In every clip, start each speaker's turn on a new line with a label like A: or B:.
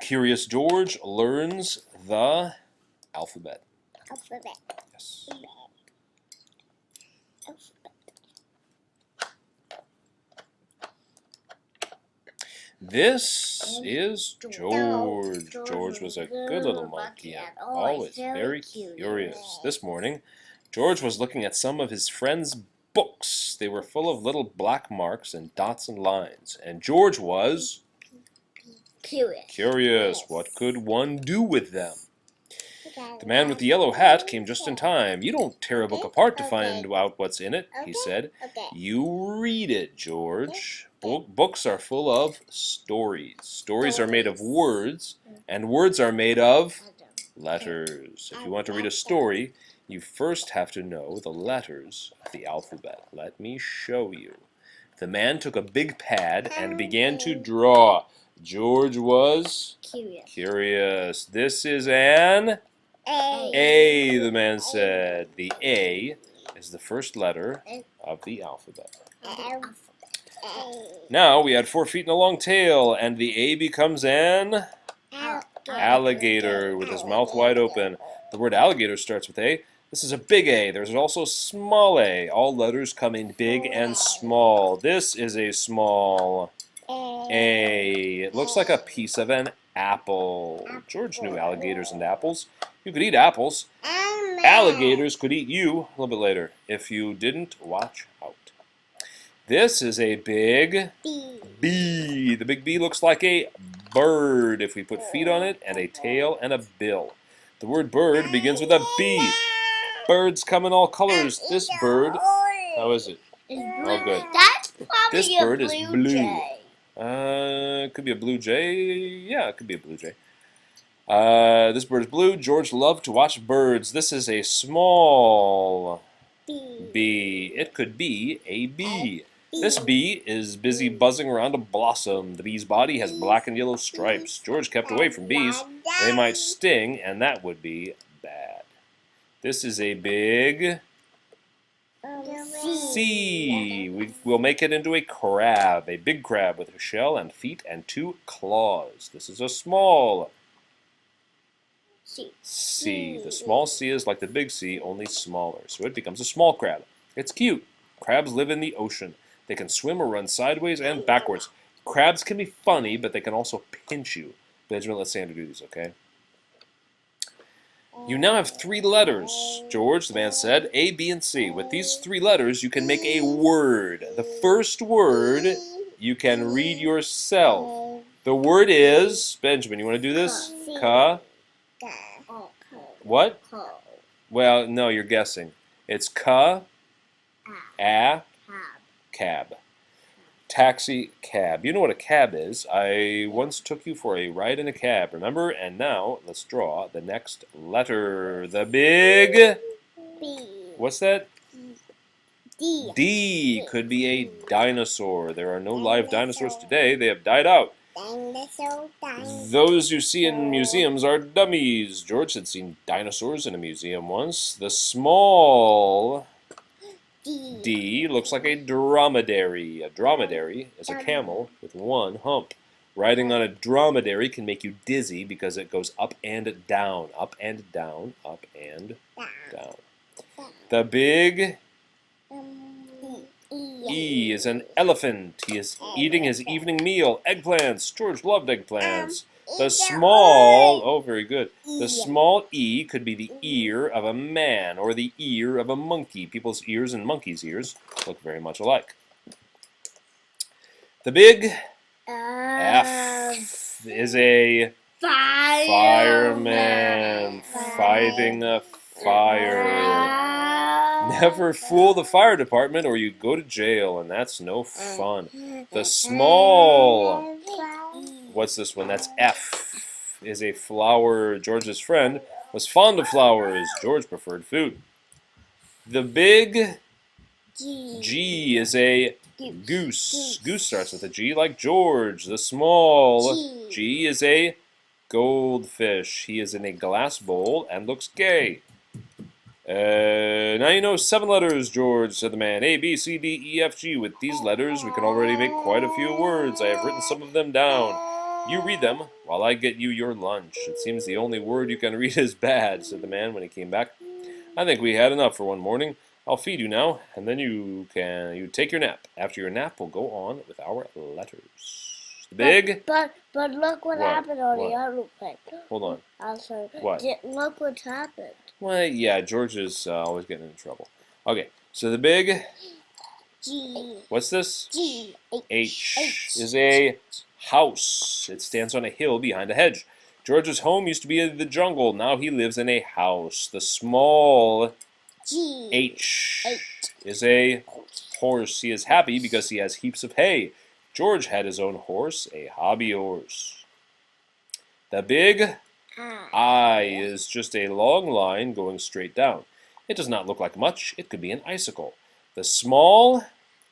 A: Curious George learns the alphabet.
B: Alphabet.
A: Yes. This is George. George was a good little monkey and always very curious. This morning, George was looking at some of his friends' books. They were full of little black marks and dots and lines. And George was curious. What could one do with them? The man with the yellow hat came just in time. You don't tear a book apart to find out what's in it, he said. You read it, George. Books are full of stories. Stories are made of words, and words are made of letters. If you want to read a story, you first have to know the letters of the alphabet. Let me show you. The man took a big pad and began to draw. George was curious. This is an A, the man said. The A is the first letter of the alphabet. Now we add 4 feet and a long tail, and the A becomes an alligator with his mouth wide open. The word alligator starts with A. This is a big A. There's also small a. All letters come in big and small. This is a small A. It looks like a piece of an apple. George knew alligators and apples. You could eat apples. Alligators could eat you a little bit later if you didn't watch out. This is a big B. The big B looks like a bird if we put feet on it and a tail and a bill. The word bird begins with a B. Birds come in all colors. This bird, how is it? Oh, good.
B: That's probably
A: This bird is
B: blue
A: blue.
B: jay.
A: It could be a blue jay. Yeah, it could be a blue jay. This bird is blue. George loved to watch birds. This is a small bee. It could be a bee. This bee is busy buzzing around a blossom. The bee's body has black and yellow stripes. George kept away from bees. They might sting, and that would be bad. This is a big C. We'll make it into a crab, a big crab with a shell and feet and 2 claws. This is a small C. The small C is like the big C, only smaller. So it becomes a small crab. It's cute. Crabs live in the ocean. They can swim or run sideways and backwards. Crabs can be funny, but they can also pinch you. Benjamin, let Sandra do these, okay? You now have 3 letters, George, the man said, A, B, and C. With these 3 letters, you can make a word. The first word you can read yourself. The word is, Benjamin, you want to do this? Ka. What? Well, no, you're guessing. It's ka, a, cab. Taxi, cab. You know what a cab is. I once took you for a ride in a cab, remember? And now, let's draw the next letter. The big... What's that? D. Could be a dinosaur. There are no live dinosaurs today. They have died out. Those you see in museums are dummies. George had seen dinosaurs in a museum once. The small... D looks like a dromedary. A dromedary is a camel with 1 hump. Riding on a dromedary can make you dizzy because it goes up and down, up and down, up and down. The big E is an elephant. He is eating his evening meal. Eggplants. George loved eggplants. The small, oh, very good. The small E could be the ear of a man or the ear of a monkey. People's ears and monkeys' ears look very much alike. The big F is a fireman fighting a fire. Never fool the fire department or you go to jail, and that's no fun. The small... What's this one? That's F. Is a flower. George's friend was fond of flowers. George preferred food. The big G is a goose. Goose starts with a G like George. The small G is a goldfish. He is in a glass bowl and looks gay. Now you know 7 letters, George, said the man. A, B, C, D, E, F, G. With these letters, we can already make quite a few words. I have written some of them down. You read them while I get you your lunch. It seems the only word you can read is bad, said the man when he came back. I think we had enough for one morning. I'll feed you now, and then you take your nap. After your nap, we'll go on with our letters. Big?
B: But look what happened on the other thing.
A: Hold on.
B: Also,
A: what?
B: Look what's happened.
A: Well, yeah, George is always getting into trouble. Okay, so the big...
B: G.
A: What's this?
B: G.
A: H is a house. It stands on a hill behind a hedge. George's home used to be in the jungle. Now he lives in a house. The small
B: G.
A: H is a horse. He is happy because he has heaps of hay. George had his own horse, a hobby horse. The big I is just a long line going straight down. It does not look like much. It could be an icicle. The small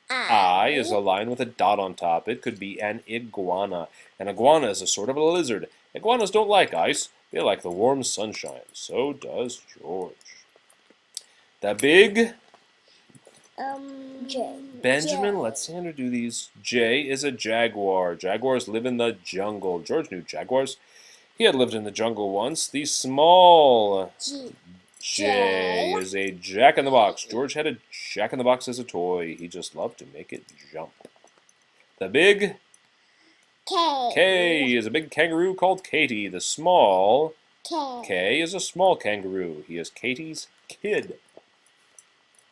A: I is a line with a dot on top. It could be an iguana. An iguana is a sort of a lizard. Iguanas don't like ice. They like the warm sunshine. So does George. The big
B: J.
A: Benjamin, let Sandra do these. J is a jaguar. Jaguars live in the jungle. George knew jaguars. He had lived in the jungle once. The small J is a jack-in-the-box. George had a jack-in-the-box as a toy. He just loved to make it jump. The big K is a big kangaroo called Katie. The small K is a small kangaroo. He is Katie's kid.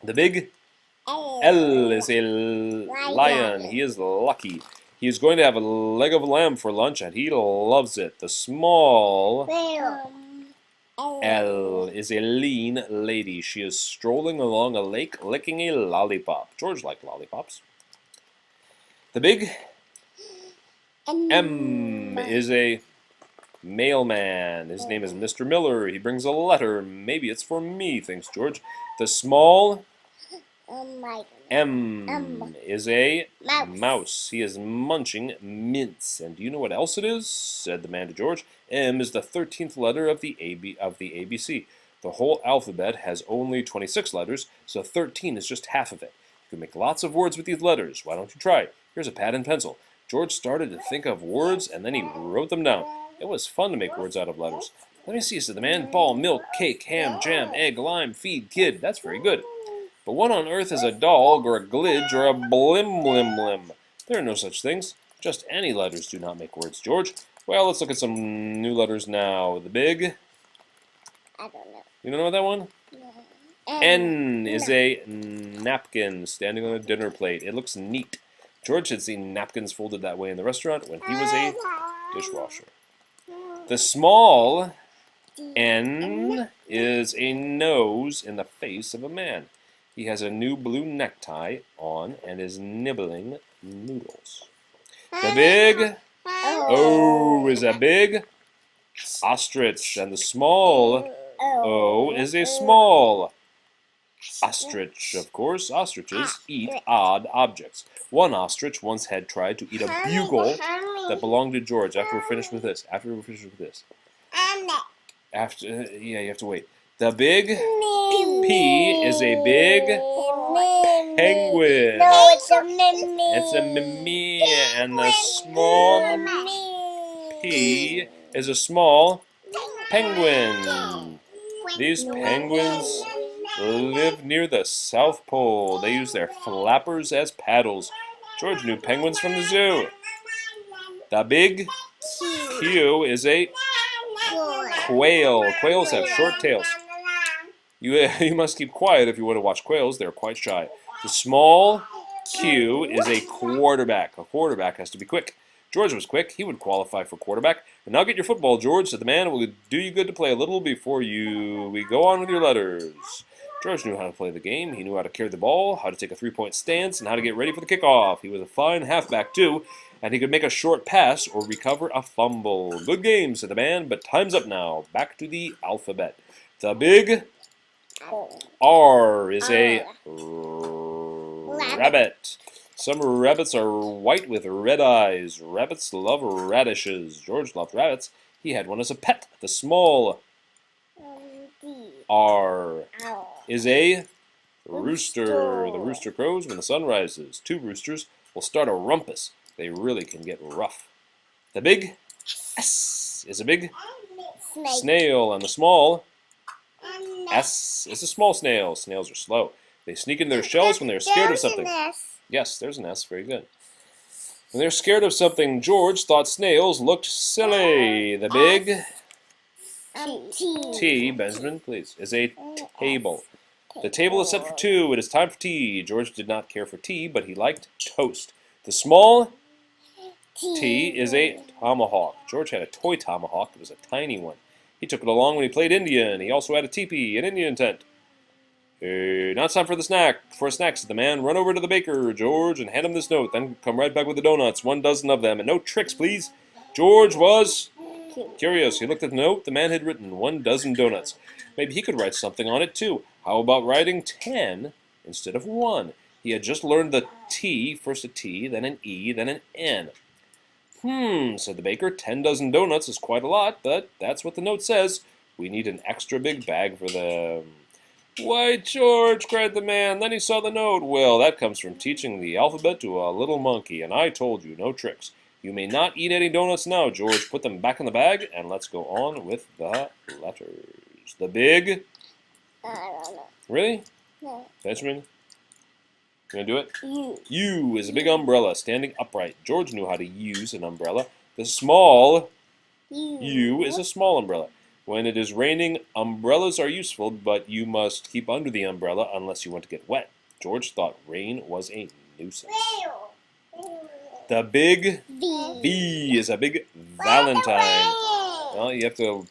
A: The big L is a lion. He is lucky. He is going to have a leg of lamb for lunch, and he loves it. The small L is a lean lady. She is strolling along a lake, licking a lollipop. George liked lollipops. The big M is a mailman. His name is Mr. Miller. He brings a letter. Maybe it's for me, thinks George. The small M is a mouse. He is munching mints. And do you know what else it is? Said the man to George. M is the 13th letter of the ABC. The whole alphabet has only 26 letters, so 13 is just half of it. You can make lots of words with these letters. Why don't you try? Here's a pad and pencil. George started to think of words, and then he wrote them down. It was fun to make words out of letters. Let me see, said the man. Ball, milk, cake, ham, jam, egg, lime, feed, kid. That's very good. But what on earth is a dog or a glidge or a blim? There are no such things. Just any letters do not make words, George. Well, let's look at some new letters now. The big...
B: I don't know.
A: You don't know that one?
B: No.
A: N is a napkin standing on a dinner plate. It looks neat. George had seen napkins folded that way in the restaurant when he was a dishwasher. The small N is a nose in the face of a man. He has a new blue necktie on and is nibbling noodles. The big O is a big ostrich, and the small O is a small ostrich. Of course, ostriches eat odd objects. One ostrich once had tried to eat a bugle that belonged to George. After we're finished with this. Yeah, you have to wait. The big P is a big penguin.
B: No, it's a mimi.
A: It's a mimi, and the small P is a small penguin. These penguins live near the South Pole. They use their flappers as paddles. George knew penguins from the zoo. The big Q is a quail. Quails have short tails. You must keep quiet if you want to watch quails. They're quite shy. The small Q is a quarterback. A quarterback has to be quick. George was quick. He would qualify for quarterback. And now get your football, George, said the man. It will do you good to play a little before we go on with your letters. George knew how to play the game. He knew how to carry the ball, how to take a three-point stance, and how to get ready for the kickoff. He was a fine halfback, too, and he could make a short pass or recover a fumble. Good game, said the man, but time's up now. Back to the alphabet. The big R is a rabbit. Some rabbits are white with red eyes. Rabbits love radishes. George loved rabbits. He had one as a pet. The small R is a rooster. The rooster crows when the sun rises. Two roosters will start a rumpus. They really can get rough. The big S is a big
B: Snake.
A: snail, and the small S is a small snail. Snails are slow. They sneak into their shells when they're scared of something. Yes, there's an S. Very good. When they're scared of something, George thought snails looked silly. The big T, Benjamin, please, is a table. The table is set for two. It is time for tea. George did not care for tea, but he liked toast. The small T is a tomahawk. George had a toy tomahawk. It was a tiny one. He took it along when he played Indian. He also had a teepee, an Indian tent. Hey, now it's time for a snack, said the man. Run over to the baker, George, and hand him this note. Then come right back with the donuts, 1 dozen of them, and no tricks, please. George was curious. He looked at the note the man had written, 1 dozen donuts. Maybe he could write something on it, too. How about writing 10 instead of 1? He had just learned the T, first a T, then an E, then an N. Said the baker. 10 dozen donuts is quite a lot, but that's what the note says. We need an extra big bag for them. Why, George, cried the man. Then he saw the note. Well, that comes from teaching the alphabet to a little monkey, and I told you, no tricks. You may not eat any donuts now, George. Put them back in the bag, and let's go on with the letters. The big...
B: I don't know.
A: Really?
B: No.
A: Benjamin? You gonna do it?
B: U.
A: U is a big umbrella, standing upright. George knew how to use an umbrella. The small U is a small umbrella. When it is raining, umbrellas are useful, but you must keep under the umbrella unless you want to get wet. George thought rain was a nuisance. The big V is a big Valentine. Well, you have to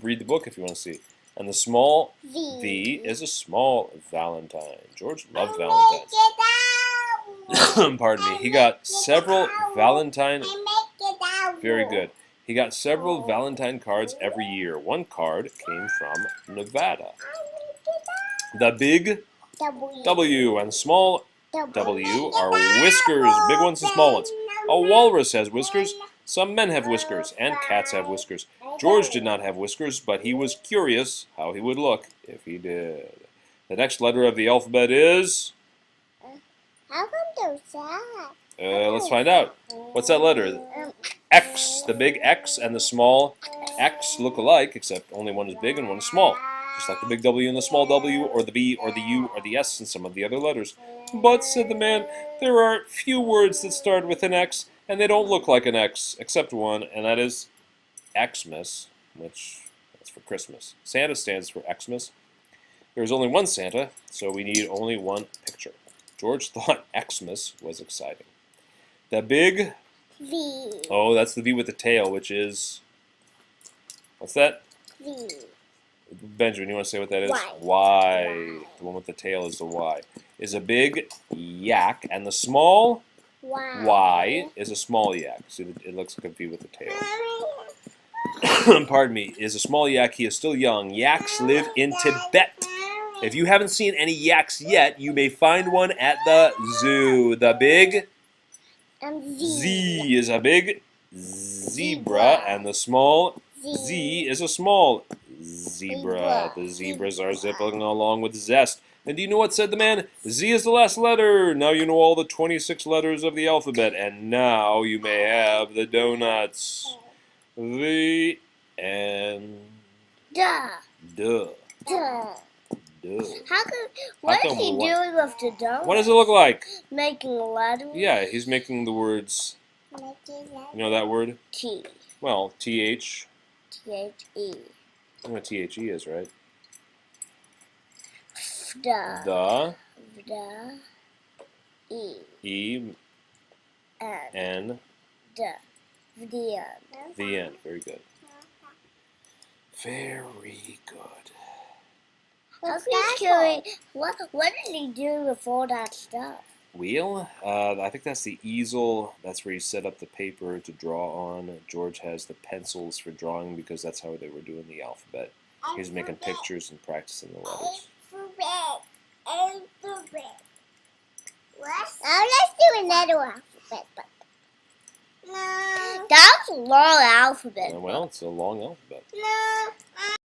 A: read the book if you want to see. And the small V is a small Valentine. George loved Valentines. Pardon me. He got several Valentine... Very good. He got several Valentine cards every year. One card came from Nevada. The big W and small W are whiskers, big ones and small ones. A walrus has whiskers. Some men have whiskers, and cats have whiskers. George did not have whiskers, but he was curious how he would look if he did. The next letter of the alphabet is...
B: How come they're sad?
A: Let's find out. What's that letter? X. The big X and the small X look alike, except only one is big and one is small. Just like the big W and the small W, or the B, or the U, or the S, and some of the other letters. But, said the man, there are few words that start with an X, and they don't look like an X, except one, and that is Xmas, which that's for Christmas. Santa stands for Xmas. There's only one Santa, so we need only one picture. George thought Xmas was exciting. The big...
B: V.
A: Oh, that's the V with the tail, which is... What's that?
B: V.
A: Benjamin, you want to say what that is?
B: Y.
A: Y. The one with the tail is the Y. Is a big yak, and the small Y is a small yak. See, it looks like a V with the tail. Pardon me. Is a small yak. He is still young. Yaks live in Tibet. If you haven't seen any yaks yet, you may find one at the zoo. The big Z is a big zebra, and the small Z is a small zebra. The zebras are zipping along with zest. And do you know what said the man? Z is the last letter. Now you know all the 26 letters of the alphabet, and now you may have the donuts. The end.
B: Duh.
A: Duh.
B: Duh.
A: Duh.
B: What is he doing with the donut?
A: What does it look like?
B: Making a letter?
A: Yeah, he's making the words. You know that word?
B: T.
A: Well, T-H.
B: T-H-E.
A: You know what T-H-E is, right?
B: The. E.
A: E. N.
B: The end.
A: The end. Very good. Very good.
B: What did he do with all that stuff?
A: Wheel? I think that's the easel. That's where you set up the paper to draw on. George has the pencils for drawing because that's how they were doing the alphabet. He was making pictures and practicing the letters.
B: Now let's do another alphabet. No. That was a long alphabet.
A: Well, it's a long alphabet.
B: No.